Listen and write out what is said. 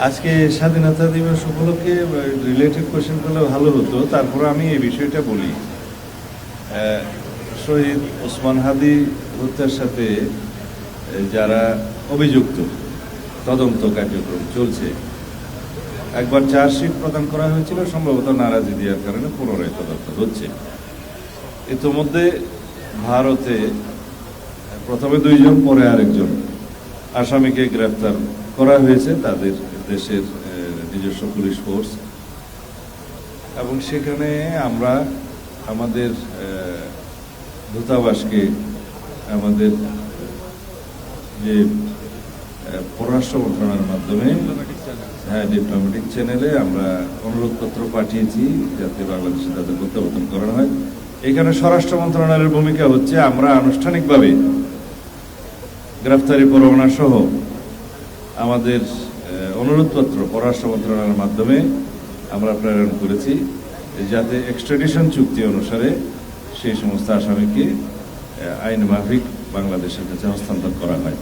আজকে স্বাধীনতা দিবস উপলক্ষে রিলেটেড কোয়েশ্চেন করলে ভালো হতো। তারপরে আমি এই বিষয়টা বলি, শহীদ ওসমান হাদি হত্যার সাথে যারা অভিযুক্ত, তদন্ত কার্যক্রম চলছে। একবার চার্জশিট প্রদান করা হয়েছিল, সম্ভবত নারাজি দেওয়ার কারণে পুনরায় তদন্ত হচ্ছে। ইতোমধ্যে ভারতে প্রথমে 2 জন, পরে আরেকজন আসামিকে গ্রেফতার করা হয়েছে তাদের দেশের নিজস্ব পুলিশ ফোর্স, এবং সেখানে আমরা আমাদের দূতাবাসকে, আমাদের যে পররাষ্ট্র মন্ত্রণালয়ের মাধ্যমে, ডিপ্লোম্যাটিক চ্যানেলে আমরা অনুরোধপত্র পাঠিয়েছি যাতে বাংলাদেশে তাদের প্রত্যাবর্তন করানো হয়। এখানে স্বরাষ্ট্র মন্ত্রণালয়ের ভূমিকা হচ্ছে আমরা আনুষ্ঠানিকভাবে গ্রেফতারি পরোয়ানা সহ আমাদের অনুরোধপত্র পররাষ্ট্র মন্ত্রণালয়ের মাধ্যমে আমরা প্রেরণ করেছি, যাতে এক্সট্রাডিশন চুক্তি অনুসারে সেই সমস্ত আসামিকে আইন মাফিক বাংলাদেশের কাছে হস্তান্তর করা হয়।